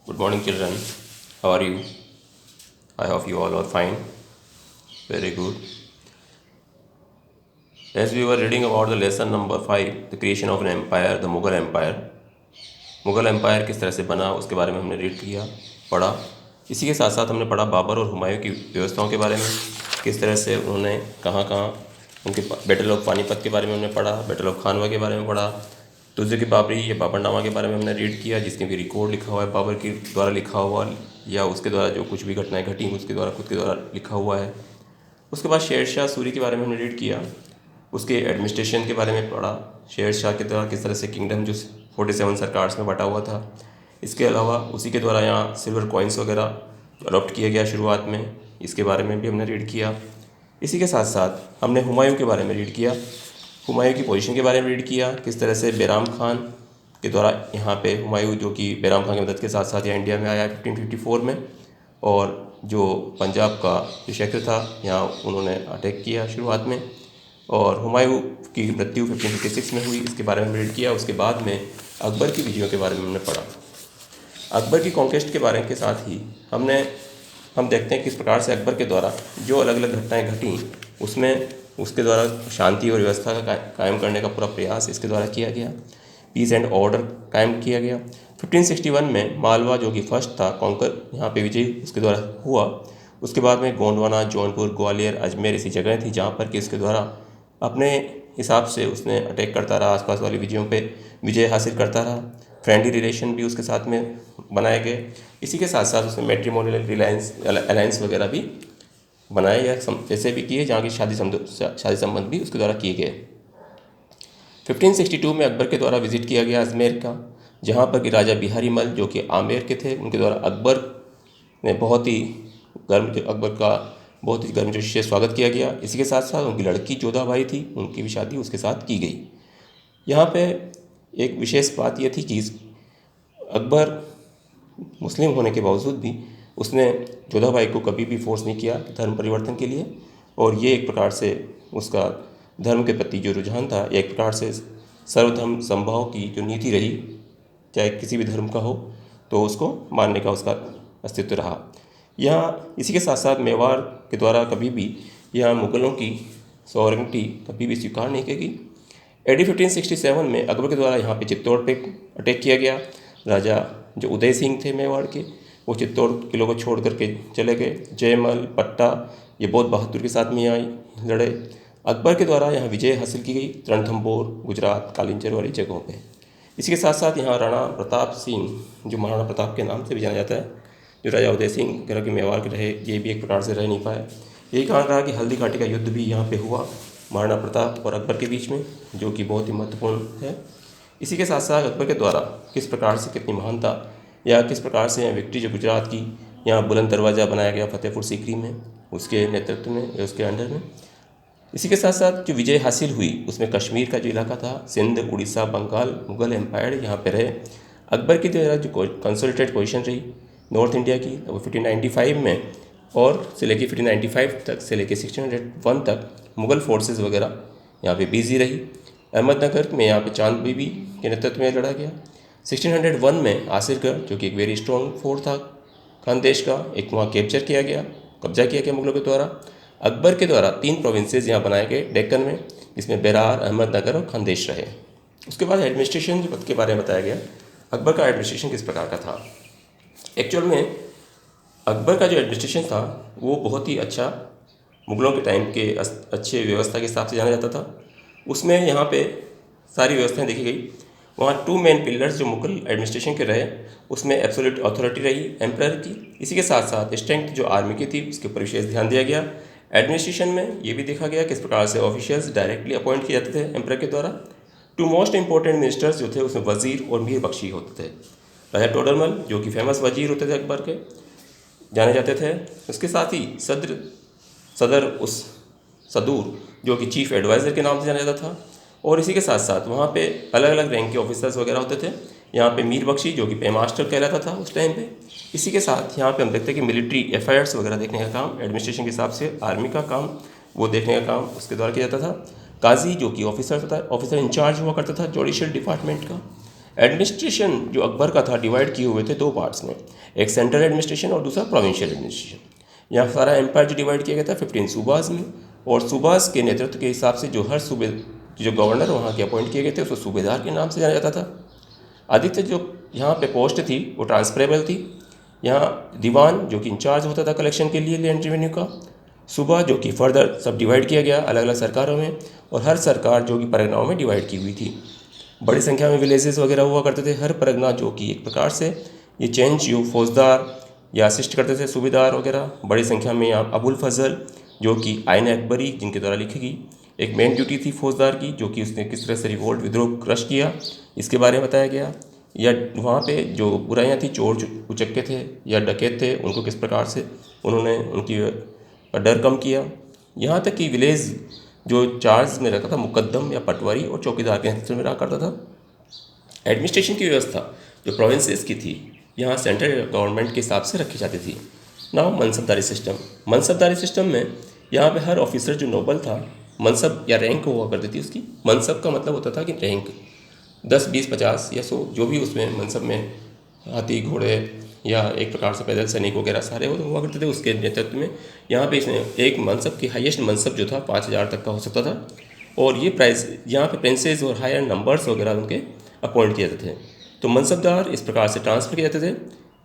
Good morning, children. How are you? I hope you all are fine. Very good. As we were reading about the lesson number 5, the creation of an empire, the Mughal Empire. Mughal empire किस तरह से बना उसके बारे में हमने read किया, पढ़ा। इसी के साथ साथ हमने पढ़ा बाबर और हुमायूं की व्यवस्थाओं के बारे में, किस तरह से उन्होंने कहाँ कहाँ उनके बैटल ऑफ पानीपत के बारे में हमने पढ़ा, बैटल ऑफ खानवा के बारे में पढ़ा, तुझे की बाबरी या बाबरनामा के बारे में हमने रीड किया, जिसके भी रिकॉर्ड लिखा हुआ है बाबर के द्वारा लिखा हुआ या उसके द्वारा जो कुछ भी घटनाएं घटी उसके द्वारा खुद के द्वारा लिखा हुआ है। उसके बाद शेर शाह सूरी के बारे में हमने रीड किया, उसके एडमिनिस्ट्रेशन के बारे में पढ़ा, शेर शाह के द्वारा किस तरह से किंगडम जो 47 सरकार्स में बटा हुआ था। इसके अलावा उसी के द्वारा यहाँ सिल्वर कॉइन्स वगैरह अडॉप्ट किया गया शुरुआत में, इसके बारे में भी हमने रीड किया। इसी के साथ साथ हमने हुमायूं के बारे में रीड किया, हुमायूं की पोजीशन के बारे में रीड किया, किस तरह से बैराम खान के द्वारा यहाँ पे हुमायूं जो कि बैराम खान की मदद के साथ साथ यहाँ इंडिया में आया 1554 में, और जो पंजाब का जो क्षेत्र था यहाँ उन्होंने अटैक किया शुरुआत में, और हुमायूं की मृत्यु 1556 में हुई, इसके बारे में रीड किया। उसके बाद में अकबर की विजयों के बारे में हमने पढ़ा। अकबर की कॉन्क्वेस्ट के बारे के साथ ही हम देखते हैं किस प्रकार से अकबर के द्वारा जो अलग अलग घटनाएं घटी उसमें उसके द्वारा शांति और व्यवस्था का कायम करने का पूरा प्रयास इसके द्वारा किया गया, पीस एंड ऑर्डर कायम किया गया। 1561 में मालवा जो कि फर्स्ट था कॉन्कर यहाँ पे विजय उसके द्वारा हुआ। उसके बाद में गोंडवाना, जौनपुर, ग्वालियर, अजमेर ऐसी जगह थी जहाँ पर कि उसके द्वारा अपने हिसाब से उसने अटैक करता रहा, आसपास वाली विजयों पे विजय हासिल करता रहा। फ्रेंडली रिलेशन भी उसके साथ में बनाए गए। इसी के साथ साथ उसने मैट्रिमोनियल रिलायंस अलायंस वगैरह भी बनाए या ऐसे भी किए जहाँ की शादी संबंध भी उसके द्वारा किए गए। 1562 में अकबर के द्वारा विजिट किया गया अजमेर का, जहाँ पर कि राजा बिहारी मल जो कि आमेर के थे उनके द्वारा अकबर ने बहुत ही गर्मजोशी से स्वागत किया गया। इसी के साथ साथ उनकी लड़की जोधाबाई थी, उनकी भी शादी उसके साथ की गई। यहाँ पे एक विशेष बात यह थी कि अकबर मुस्लिम होने के बावजूद भी उसने जोधाबाई को कभी भी फोर्स नहीं किया धर्म परिवर्तन के लिए, और ये एक प्रकार से उसका धर्म के प्रति जो रुझान था, एक प्रकार से सर्वधर्म समभाव की जो नीति रही, चाहे किसी भी धर्म का हो तो उसको मानने का उसका अस्तित्व रहा। यहाँ इसी के साथ साथ मेवाड़ के द्वारा कभी भी यहाँ मुग़लों की सॉवरेनिटी कभी भी स्वीकार नहीं की गई। AD 1567 में अकबर के द्वारा यहाँ पे चित्तौड़ पे अटैक किया गया। राजा जो उदय सिंह थे मेवाड़ के, वो चित्तौड़ किलों को छोड़ करके चले गए। जयमल, पट्टा ये बहुत बहादुर के साथ में यहाँ लड़े। अकबर के द्वारा यहाँ विजय हासिल की गई रणथंभौर, गुजरात, कालिंचर वाली जगहों पे। इसी के साथ साथ यहाँ राणा प्रताप सिंह जो महाराणा प्रताप के नाम से भी जाना जाता है, जो राजा उदय सिंह के मेवाड़ के रहे, ये भी एक प्रकार से रह नहीं पाए। यही कारण रहा कि हल्दी घाटी का युद्ध भी यहाँ पे हुआ महाराणा प्रताप और अकबर के बीच में, जो कि बहुत ही महत्वपूर्ण है। इसी के साथ साथ अकबर के द्वारा किस प्रकार से कितनी महानता या किस प्रकार से विक्ट्री जो गुजरात की यहाँ बुलंद दरवाज़ा बनाया गया फतेहपुर सीकरी में, उसके नेतृत्व में या उसके अंडर में। इसी के साथ साथ जो विजय हासिल हुई उसमें कश्मीर का जो इलाका था, सिंध, उड़ीसा, बंगाल, मुग़ल एम्पायर यहाँ पे रहे। अकबर की द्वारा जो कंसोलिडेटेड पोजीशन रही नॉर्थ इंडिया की, वो 1595 में और से लेके 1595 तक से लेके 1601 तक मुग़ल फोर्सेस वगैरह यहाँ पे बिजी रही। अहमदनगर में यहाँ पे चांद बीबी के नेतृत्व में लड़ा गया। 1601 में आसिरगढ़ जो कि एक वेरी स्ट्रॉन्ग फोर्ट था खानदेश का, एक वहाँ कैप्चर किया गया, कब्जा किया गया मुग़लों के द्वारा। अकबर के द्वारा 3 प्रोविंसेस यहाँ बनाए गए डेक्कन में, जिसमें बेरार, अहमदनगर और खानदेश रहे। उसके बाद एडमिनिस्ट्रेशन के बारे में बताया गया, अकबर का एडमिनिस्ट्रेशन किस प्रकार का था। एक्चुअल में अकबर का जो एडमिनिस्ट्रेशन था वो बहुत ही अच्छा मुग़लों के टाइम के अच्छे व्यवस्था के हिसाब से जाना जाता था। उसमें यहाँ पे सारी व्यवस्थाएं देखी गई। वहाँ 2 मेन पिलर्स जो मुग़ल एडमिनिस्ट्रेशन के रहे, उसमें एब्सोल्यूट अथॉरिटी रही एम्परर की। इसी के साथ साथ स्ट्रेंथ जो आर्मी की थी उसके ऊपर विशेष ध्यान दिया गया। एडमिनिस्ट्रेशन में ये भी देखा गया किस प्रकार से ऑफिशियल्स डायरेक्टली अपॉइंट किए जाते थे एम्परर के द्वारा। 2 मोस्ट इंपॉर्टेंट मिनिस्टर्स जो थे उसमें वज़ीर और मीर बख्शी होते थे। राजा टोडरमल जो कि फेमस वज़ीर होते थे अकबर के, जाने जाते थे। उसके साथ ही सदूर जो कि चीफ एडवाइज़र के नाम से जाना जाता था। और इसी के साथ साथ वहाँ पे अलग अलग रैंक के ऑफिसर्स वगैरह होते थे। यहाँ पे मीर बख्शी जो कि पेमास्टर कहलाता था उस टाइम पे। इसी के साथ यहाँ पे हम देखते हैं कि मिलिट्री अफेयर्स वगैरह देखने का काम एडमिनिस्ट्रेशन के हिसाब से आर्मी का काम वो देखने का काम उसके द्वारा किया जाता था। काजी जो कि ऑफिसर इंचार्ज हुआ करता था जुडिशल डिपार्टमेंट का। एडमिनिस्ट्रेशन जो अकबर का था डिवाइड किए हुए थे दो पार्ट्स में, एक सेंट्रल एडमिनिस्ट्रेशन और दूसरा प्रोविंशियल एडमिनिस्ट्रेशन। यहाँ सारा एम्पायर जो डिवाइड किया गया था 15 सूबाज में, और सूबाज के नेतृत्व के हिसाब से जो हर सूबे जो गवर्नर वहाँ के अपॉइंट किए गए थे उसको सूबेदार के नाम से जाना जाता था। अधिकतर जो यहाँ पे पोस्ट थी वो ट्रांसफरेबल थी। यहाँ दीवान जो कि इंचार्ज होता था कलेक्शन के लिए लैंड रेवेन्यू का, सूबा जो कि फर्दर सब डिवाइड किया गया अलग अलग सरकारों में, और हर सरकार जो कि परगनाओं में डिवाइड की हुई थी। बड़ी संख्या में विलेजेस वगैरह हुआ करते थे, हर परगना जो कि एक प्रकार से ये चेंज जो फौजदार या असिस्ट करते थे सूबेदार वगैरह। बड़ी संख्या में यहाँ अबुल फजल जो कि आइन अकबरी जिनके द्वारा लिखी गई एक मेन ड्यूटी थी फौजदार की, जो कि उसने किस तरह से रिवोल्ट विद्रोह क्रश किया इसके बारे में बताया गया। या वहाँ पे जो बुराइयाँ थी, चोर उचक्के थे या डकैत थे, उनको किस प्रकार से उन्होंने उनकी डर कम किया। यहाँ तक कि विलेज जो चार्ज में रखा था मुकद्दम या पटवारी और चौकीदार के नेतृत्व में रहा करता था। एडमिनिस्ट्रेशन की व्यवस्था जो प्रोविंसेस की थी यहाँ सेंट्रल गवर्नमेंट के हिसाब से रखी जाती थी। Now मनसबदारी system. मनसबदारी सिस्टम में यहाँ पे हर ऑफिसर जो नोबल था, मनसब या रैंक हुआ करती थी उसकी। मनसब का मतलब होता था कि रैंक 10, 20, 50 या 100 जो भी उसमें मनसब में हाथी घोड़े या एक प्रकार से पैदल सैनिक वगैरह सारे हुआ करते थे उसके नेतृत्व में। यहाँ पे इसमें एक मनसब की हाईएस्ट मनसब जो था 5000 तक का हो सकता था, और ये प्राइस यहाँ पे प्रिंसेस और हायर नंबर्स वगैरह उनके अपॉइंट किए जाते थे। तो मनसबदार इस प्रकार से ट्रांसफ़र किए जाते थे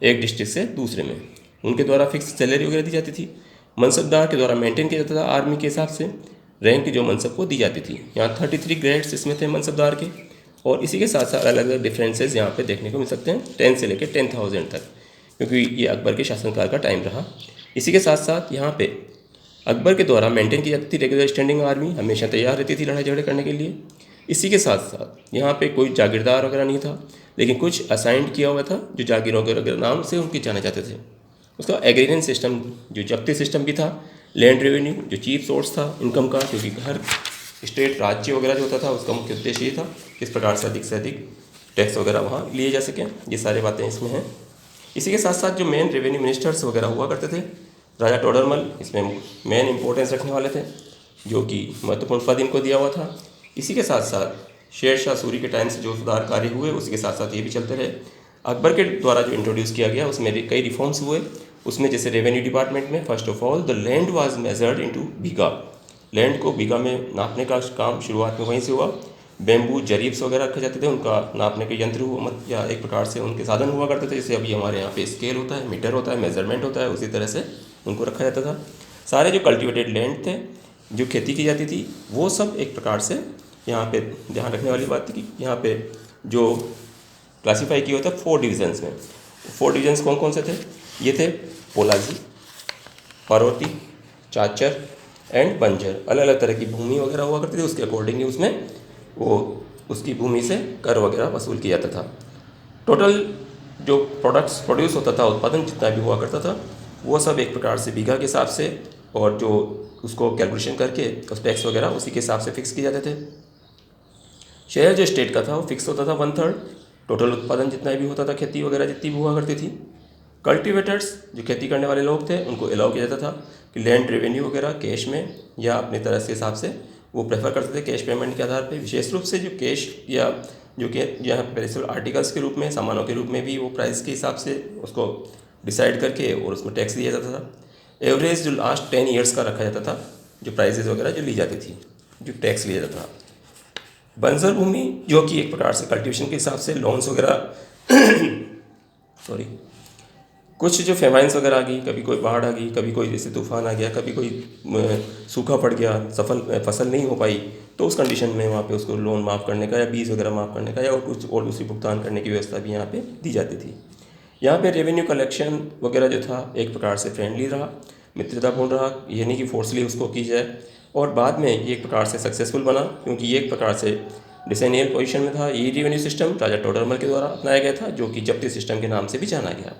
एक डिस्ट्रिक्ट से दूसरे में, उनके द्वारा फिक्स सैलरी वगैरह दी जाती थी। मनसबदार के द्वारा मेंटेन किया जाता था आर्मी के हिसाब से रैंक जो मनसब को दी जाती थी। यहाँ 33 ग्रेड्स इसमें थे मनसबदार के, और इसी के साथ साथ अलग अलग डिफरेंसेस यहाँ पे देखने को मिल सकते हैं 10 से लेकर 10,000 तक, क्योंकि ये अकबर के शासनकाल का टाइम रहा। इसी के साथ साथ यहाँ पे अकबर के द्वारा मेंटेन की जाती थी रेगुलर स्टैंडिंग आर्मी, हमेशा तैयार रहती थी लड़ाई झगड़े करने के लिए। इसी के साथ साथ यहाँ पे कोई जागीरदार वगैरह नहीं था, लेकिन कुछ असाइंड किया हुआ था जो जागीरों के नाम से उनके जाने जाते थे। उसका एग्रीरियन सिस्टम जो जब्ती सिस्टम भी था, लैंड रेवेन्यू जो चीफ सोर्स था इनकम का, क्योंकि हर स्टेट राज्य वगैरह जो होता था उसका मुख्य उद्देश्य ये था किस प्रकार से अधिक टैक्स वगैरह वहाँ लिए जा सकें। ये सारी बातें इसमें हैं। इसी के साथ साथ जो मेन रेवेन्यू मिनिस्टर्स वगैरह हुआ करते थे, राजा टोडरमल इसमें मेन इंपॉर्टेंस रखने वाले थे, जो कि महत्वपूर्ण पद इनको दिया हुआ था। इसी के साथ साथ शेर शाह सूरी के टाइम से जो सुधार कार्य हुए उसके साथ साथ ये भी चलते रहे। अकबर के द्वारा जो इंट्रोड्यूस किया गया उसमें कई रिफॉर्म्स हुए। उसमें जैसे रेवेन्यू डिपार्टमेंट में first of all the land was measured into bigha, land को बीघा में नापने का काम शुरुआत में वहीं से हुआ। बेम्बू जरीब्स वगैरह रखे जाते थे, उनका नापने के यंत्र हुआ या एक प्रकार से उनके साधन हुआ करते थे, जैसे अभी हमारे यहाँ पे स्केल होता है, मीटर होता है, मेजरमेंट होता है, उसी तरह से उनको रखा जाता था। सारे जो कल्टिवेटेड लैंड थे, जो खेती की जाती थी, वो सब एक प्रकार से यहाँ पे ध्यान रखने वाली बात थी कि यहाँ पे जो क्लासीफाई किया होता है 4 डिविजन्स में। 4 डिविजन्स कौन कौन से थे? ये थे पोलाजी, पार्वती, चाचर एंड बंजर। अलग अलग तरह की भूमि वगैरह हुआ करती थी, उसके अकॉर्डिंगली उसमें वो उसकी भूमि से कर वगैरह वसूल किया जाता था। टोटल जो प्रोड्यूस होता था, उत्पादन जितना भी हुआ करता था, वो सब एक प्रकार से बीघा के हिसाब से, और जो उसको कैलकुलेशन करके उस टैक्स वगैरह उसी के हिसाब से फिक्स किए जाते थे। शेयर जो स्टेट का था वो फिक्स होता था 1/3 टोटल उत्पादन जितना भी होता था, खेती वगैरह जितनी भी हुआ करती थी। कल्टीवेटर्स जो खेती करने वाले लोग थे उनको अलाउ किया जाता था कि लैंड रेवेन्यू वगैरह कैश में या अपनी तरह से हिसाब से वो प्रेफर करते थे कैश पेमेंट के आधार पे। विशेष रूप से जो कैश या जो कि यहाँ पेरिशेबल आर्टिकल्स के रूप में, सामानों के रूप में भी वो प्राइस के हिसाब से उसको डिसाइड करके और उसमें टैक्स दिया जाता था। एवरेज जो लास्ट 10 ईयर्स का रखा जाता था, जो प्राइजेज वगैरह जो ली जाती थी, जो टैक्स लिया जाता था। बंजर भूमि जो कि एक प्रकार से कल्टीवेशन के हिसाब से लोन्स वगैरह कुछ जो फेमाइंस वगैरह आ गई, कभी कोई बाढ़ आ गई, कभी कोई जैसे तूफान आ गया, कभी कोई सूखा पड़ गया, फसल नहीं हो पाई, तो उस कंडीशन में वहाँ पे उसको लोन माफ़ करने का या बीज वगैरह माफ़ करने का या और कुछ और दूसरी भुगतान करने की व्यवस्था भी यहाँ पे दी जाती थी। यहाँ पे रेवेन्यू कलेक्शन वगैरह जो था एक प्रकार से फ्रेंडली रहा, मित्रतापूर्ण रहा, ये नहीं कि फोर्सली उसको की जाए, और बाद में ये एक प्रकार से सक्सेसफुल बना, क्योंकि ये एक प्रकार से डिसेनियल पोजीशन में था। ये रेवेन्यू सिस्टम राजा टोडरमल के द्वारा अपनाया गया था, जो कि जब्ती सिस्टम के नाम से भी जाना गया।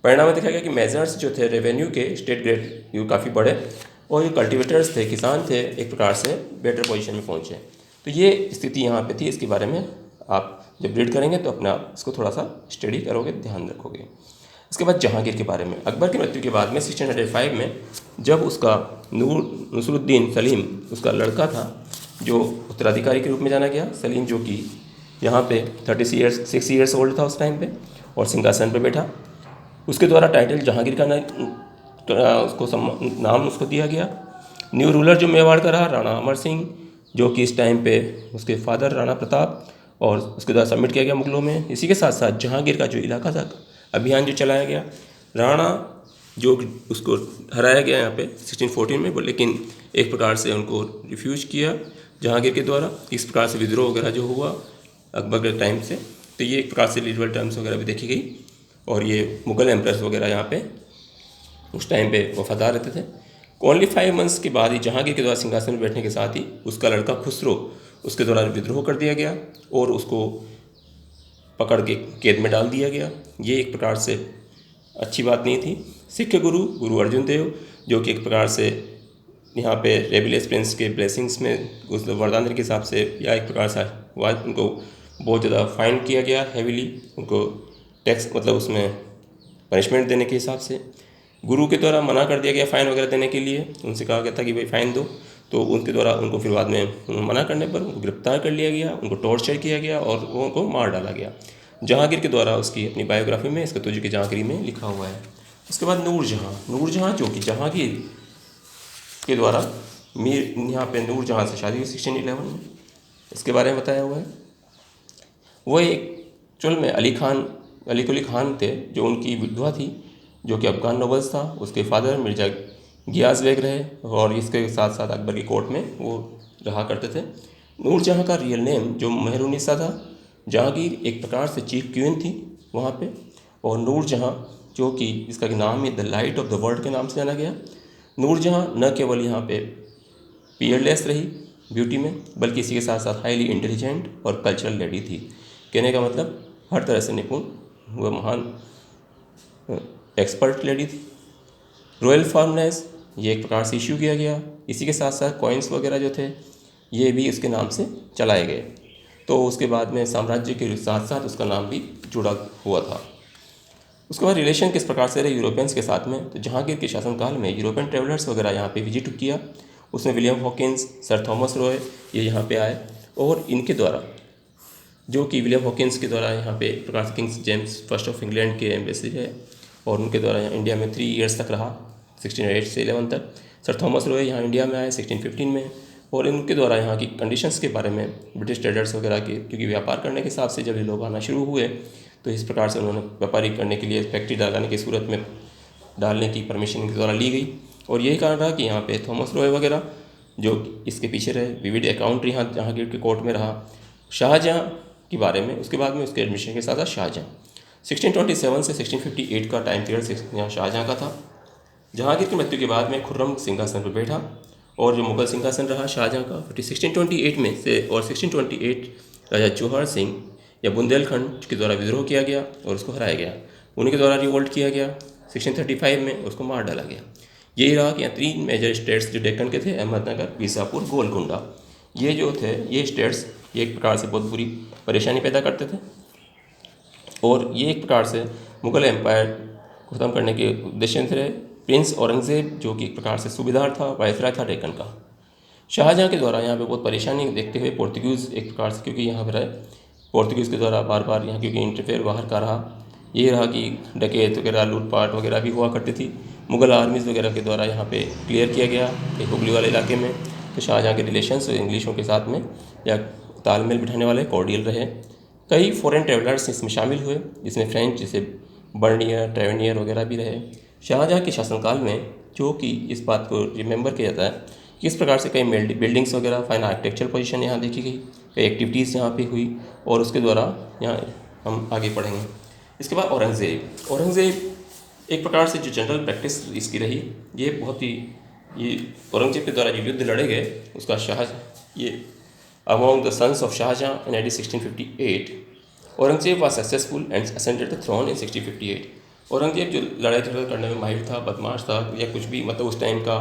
परिणाम में देखा गया कि मेजर्स जो थे रेवेन्यू के स्टेट ग्रेड ये काफ़ी बड़े, और जो कल्टीवेटर्स थे, किसान थे, एक प्रकार से बेटर पोजीशन में पहुँचे। तो ये स्थिति यहाँ पे थी। इसके बारे में आप जब रीड करेंगे तो अपना इसको थोड़ा सा स्टडी करोगे, ध्यान रखोगे। इसके बाद जहांगीर के बारे में, अकबर की मृत्यु के बाद में 1605 में जब उसका नसरुद्दीन सलीम उसका लड़का था, जो उत्तराधिकारी के रूप में जाना गया। सलीम जो कि यहाँ पे 6 ईयर्स ओल्ड था उस टाइम पे और सिंहासन पे बैठा। उसके द्वारा टाइटल जहांगीर का नाम उसको दिया गया। न्यू रूलर जो मेवाड़ का रहा राणा अमर सिंह, जो कि इस टाइम पे उसके फादर राणा प्रताप, और उसके द्वारा सबमिट किया गया मुगलों में। इसी के साथ साथ जहांगीर का जो इलाका था, अभियान जो चलाया गया, राणा जो उसको हराया गया यहाँ पे 1614 में, लेकिन एक प्रकार से उनको रिफ्यूज किया जहांगीर के द्वारा। इस प्रकार से विद्रोह वगैरह जो हुआ अकबर के टाइम से, तो ये एक प्रकार से लिबरल टर्म्स वगैरह भी देखी गई। और ये मुग़ल एम्प्रेस वगैरह यहाँ पे उस टाइम पे वफादार रहते थे। ओनली 5 मंथ्स के बाद ही जहांगीर के द्वारा सिंहासन में बैठने के साथ ही उसका लड़का खुसरो उसके द्वारा विद्रोह कर दिया गया और उसको पकड़ के कैद में डाल दिया गया। ये एक प्रकार से अच्छी बात नहीं थी। सिख गुरु अर्जुन देव, जो कि एक प्रकार से यहाँ पे रेबलियस प्रिंस के ब्लेसिंग्स में उस वरदान देने के हिसाब से, या एक प्रकार से उनको बहुत ज़्यादा फाइन किया गया हैवीली, उनको टैक्स मतलब उसमें पनिशमेंट देने के हिसाब से। गुरु के द्वारा मना कर दिया गया फ़ाइन वगैरह देने के लिए, उनसे कहा गया था कि भाई फ़ाइन दो, तो उनके द्वारा उनको फिर बाद में मना करने पर उनको गिरफ्तार कर लिया गया, उनको टॉर्चर किया गया और उनको मार डाला गया। जहांगीर के द्वारा उसकी अपनी बायोग्राफी में इसका तुझ की जहांगीरी में लिखा हुआ है। उसके बाद नूरजहाँ जो कि जहांगीर के द्वारा मीर यहाँ पे नूरजहाँ से शादी हुई 1611 में, इसके बारे में बताया हुआ है। वो एक चुल में अली कुली खान थे जो उनकी विधवा थी, जो कि अफगान नोबल्स था। उसके फादर मिर्जा गियास बेग रहे और इसके साथ साथ अकबर की कोर्ट में वो रहा करते थे। नूरजहाँ का रियल नेम जो मेहरुनिसा था। जहांगीर एक प्रकार से चीफ क्वीन थी वहाँ पे, और नूरजहाँ जो कि इसका नाम ही the light of the world के नाम से जाना गया। नूरजहाँ न केवल यहाँ पे पीयरलेस रही ब्यूटी में, बल्कि इसी के साथ साथ हाईली इंटेलिजेंट और कल्चरल लेडी थी। कहने का मतलब हर तरह से निपुण, वह महान एक्सपर्ट लेडी थी। रॉयल फॉर्मनेस ये एक प्रकार से इश्यू किया गया। इसी के साथ साथ कॉइन्स वगैरह जो थे ये भी उसके नाम से चलाए गए। तो उसके बाद में साम्राज्य के साथ साथ उसका नाम भी जुड़ा हुआ था। उसके बाद रिलेशन किस प्रकार से रहे यूरोपियंस के साथ में, तो जहांगीर के शासनकाल में यूरोपियन ट्रेवलर्स वगैरह यहाँ पे विजिट किया। उसमें William Hawkins, sir Thomas Roy ये यहाँ पे आए, और इनके द्वारा जो कि विलियम हॉकिंस के द्वारा यहाँ पे प्रकार से Kings James first of England के एम्बेसी है, और उनके द्वारा यहाँ इंडिया में 3 ईयर्स तक रहा 1608 से 11 तक। सर थॉमस रॉय यहाँ इंडिया में आए 1615 में, और इनके द्वारा यहाँ की कंडीशंस के बारे में ब्रिटिश ट्रेडर्स वगैरह के, क्योंकि व्यापार करने के हिसाब से जब ये लोग आना शुरू हुए तो इस प्रकार से उन्होंने व्यापारी करने के लिए फैक्ट्री लगाने की सूरत में डालने की परमिशन इनके द्वारा ली गई। और यही कारण रहा कि यहाँ पे थॉमस रॉय वगैरह जो इसके पीछे रहे। विविड अकाउंट यहाँ जहांगीर के कोर्ट में रहा। शाहजहाँ के बारे में, उसके बाद में उसके एडमिशन के साथ साथ शाहजहाँ 1627 से 1658 का टाइम पीरियड यहाँ शाहजहाँ का था। जहांगीर की मृत्यु के बाद में खुर्रम सिंहासन पर बैठा, और जो मुगल सिंहासन रहा शाहजहाँ का 1628 में से, और 1628 राजा जौहर सिंह या बुंदेलखंड के द्वारा विद्रोह किया गया और उसको हराया गया। उन्हीं के द्वारा रिवोल्ट किया गया। 1635 में उसको मार डाला गया। यही रहा कि यहाँ 3 मेजर स्टेट्स जो डेक्कन के थे, अहमदनगर, बीसापुर, गोलकुंडा, ये जो थे ये स्टेट्स ये एक प्रकार से बहुत बुरी परेशानी पैदा करते थे, और ये एक प्रकार से मुगल एम्पायर को ख़त्म करने के उद्देश्य से रहे। प्रिंस औरंगज़ेब जो कि एक प्रकार से सूबेदार था, वायसराय था डेक्कन का। शाहजहाँ के द्वारा यहाँ पे बहुत परेशानी देखते हुए पोर्तुगीज़ एक प्रकार से, क्योंकि यहाँ पर रहे पोर्तुगीज़ के द्वारा बार बार यहाँ क्योंकि इंटरफेयर बाहर का रहा, ये रहा कि डकैत वगैरह लूटपाट वगैरह भी हुआ करती थी। मुगल आर्मीज़ वगैरह के द्वारा यहाँ पे क्लियर किया गया एक हुगली वाले इलाके में। तो शाहजहाँ के रिलेशंस इंग्लिशों के साथ में या तालमेल बिठाने वाले कॉर्डियल रहे। कई फॉरेन ट्रेवलर्स इसमें शामिल हुए, जिसमें फ्रेंच जैसे बर्नियर, ट्रेवेनियर वगैरह भी रहे। शाहजहाँ के शासनकाल में जो कि इस बात को रिमेंबर किया जाता है कि इस प्रकार से कई बिल्डिंग्स वगैरह, फाइन आर्किटेक्चरल पोजीशन यहाँ देखी गई, कई एक्टिविटीज़ यहाँ पे हुई, और उसके द्वारा यहाँ हम आगे पढ़ेंगे। इसके बाद औरंगज़ेब एक प्रकार से जो जनरल प्रैक्टिस इसकी रही, ये बहुत ही ये औरंगजेब के द्वारा जो युद्ध लड़े गए उसका ये among the sons of Shahjahan in AD 1658 Aurangzeb was successful and ascended the throne in 1658। Aurangzeb जो लड़ाई झगड़ा करने में माहिर था, बदमाश था, या कुछ भी मतलब उस टाइम का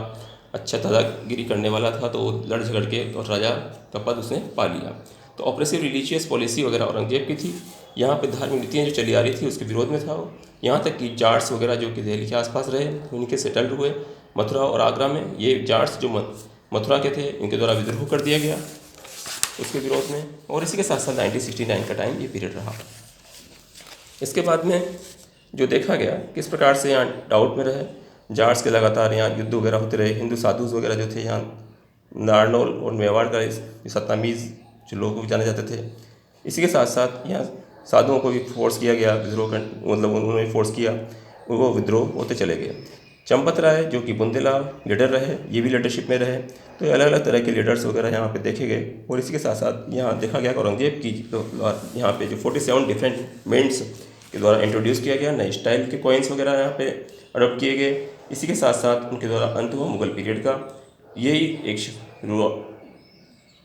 अच्छा दादागिरी करने वाला था, तो वो लड़ झगड़ के और राजा का पद उसने पा लिया। तो ऑपरेसिव रिलीजियस पॉलिसी वगैरह औरंगजेब की थी। यहाँ पे धार्मिक नीतियाँ जो चली आ रही थी उसके विरोध में था वो। यहाँ तक कि जाट्स वगैरह जो कि दिल्ली के आसपास रहे उनके सेटल्ड हुए मथुरा और आगरा में। ये जाट्स जो मथुरा के थे इनके द्वारा विद्रोह कर दिया गया। उसके विरोध में, और इसी के साथ साथ 1969 का टाइम ये पीरियड रहा। इसके बाद में जो देखा गया किस प्रकार से यहाँ डाउट में रहे, जाट्स के लगातार यहाँ युद्ध वगैरह होते रहे, हिंदू साधुज वगैरह जो थे यहाँ नारनौल और मेवाड़ का सत्तामीज़ जो लोग जाने जाते थे। इसी के साथ साथ यहाँ साधुओं को भी फोर्स किया गया विद्रोह कर, मतलब उन्होंने फोर्स किया, वो विद्रोह होते चले गए। चंपत राय जो कि बुंदेलाल लीडर रहे, ये भी लीडरशिप में रहे। तो अलग अलग तरह के लीडर्स वगैरह यहाँ पे देखे गए। और इसी के साथ साथ यहाँ देखा गया औरंगजेब की यहाँ पे जो 47 डिफरेंट मिंट्स के द्वारा इंट्रोड्यूस किया गया, नए स्टाइल के कॉइन्स वगैरह यहाँ पे अडोप्ट किए गए। इसी के साथ साथ उनके द्वारा अंत हुआ मुगल पीरियड का। यही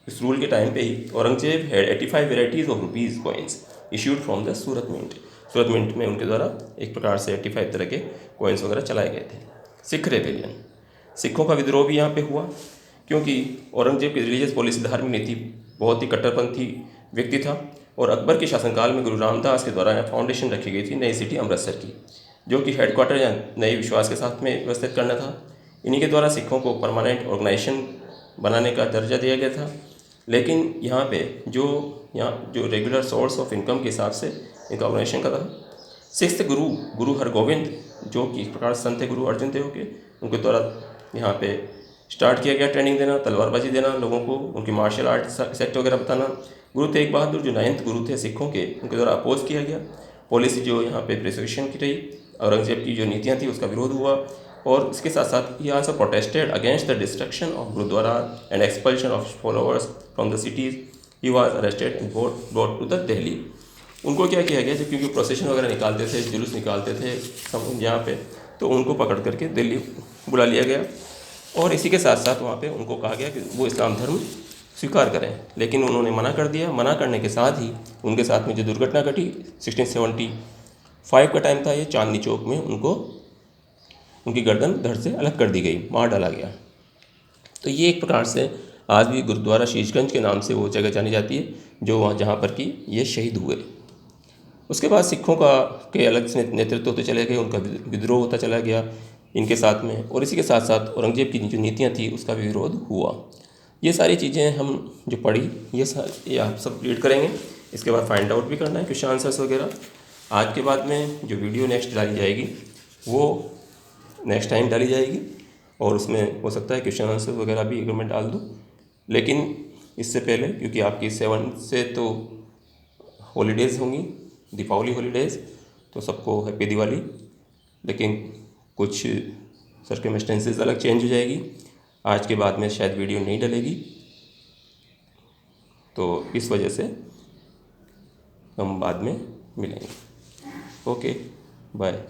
इस रूल के टाइम पे ही Aurangzeb had 85 varieties of rupees coins issued from the Surat mint. Surat mint में उनके द्वारा एक प्रकार से 85 तरह के कॉइन्स वगैरह चलाए गए थे। सिख रेबेलियन, सिखों का विद्रोह भी यहाँ पे हुआ, क्योंकि औरंगजेब की रिलीजियस पॉलिसी, धार्मिक नीति बहुत ही कट्टरपंथी व्यक्ति था। और अकबर के शासनकाल में गुरु रामदास के द्वारा यहाँ फाउंडेशन रखी गई थी नई सिटी अमृतसर की, जो कि हेडक्वार्टर या नए विश्वास के साथ में व्यवस्थित करना था। इन्हीं के द्वारा सिखों को परमानेंट ऑर्गेनाइजेशन बनाने का दर्जा दिया गया था। लेकिन यहाँ पे जो रेगुलर सोर्स ऑफ इनकम के हिसाब से इनका ऑर्गेनाइजेशन का था। सिक्स्थ गुरु हरगोविंद, जो कि इस प्रकार संत गुरु अर्जुन देव के, उनके द्वारा यहाँ पे स्टार्ट किया गया ट्रेनिंग देना, तलवारबाजी देना लोगों को, उनकी मार्शल आर्ट सेक्ट वगैरह बताना। गुरु तेग बहादुर जो 9th गुरु थे सिखों के, उनके द्वारा अपोज किया गया। पॉलिसी जो यहाँ पे प्रिसिक्यूशन की रही, औरंगजेब की जो नीतियाँ थी उसका विरोध हुआ। और इसके साथ साथ ही also protested against the destruction of gurdwara and expulsion of followers from the cities. He was arrested and brought to the Delhi. उनको क्या किया गया, क्योंकि प्रोसेशन वगैरह निकालते थे, जुलूस निकालते थे सब यहाँ पे, तो उनको पकड़ करके दिल्ली बुला लिया गया। और इसी के साथ साथ वहाँ पे उनको कहा गया कि वो इस्लाम धर्म स्वीकार करें, लेकिन उन्होंने मना कर दिया। मना करने के साथ ही उनके साथ में जो दुर्घटना घटी 1675 का टाइम था, ये चांदनी चौक में उनकी गर्दन धड़ से अलग कर दी गई, मार डाला गया। तो ये एक प्रकार से आज भी गुरुद्वारा शीशगंज के नाम से वो जगह जानी जाती है, जो वहाँ जहाँ पर कि ये शहीद हुए। उसके बाद सिखों के अलग से नेतृत्व होते चले गए, उनका विद्रोह होता चला गया इनके साथ में। और इसी के साथ साथ औरंगजेब की जो नीतियाँ थी उसका भी विरोध हुआ। ये सारी चीज़ें हम जो पढ़ी, ये आप सब रीड करेंगे। इसके बाद फाइंड आउट भी करना है क्वेश्चन आंसर्स वगैरह। आज के बाद में जो वीडियो नेक्स्ट डाली जाएगी वो नेक्स्ट टाइम डाली जाएगी, और उसमें हो सकता है क्वेश्चन आंसर वगैरह भी अगर मैं डाल दूँ। लेकिन इससे पहले, क्योंकि आपकी 7 से तो हॉलीडेज़ होंगी, दीपावली हॉलीडेज़, तो सबको हैप्पी दिवाली। लेकिन कुछ सर्कमस्टेंसेस अलग चेंज हो जाएगी, आज के बाद में शायद वीडियो नहीं डलेगी, तो इस वजह से हम बाद में मिलेंगे। Okay, bye.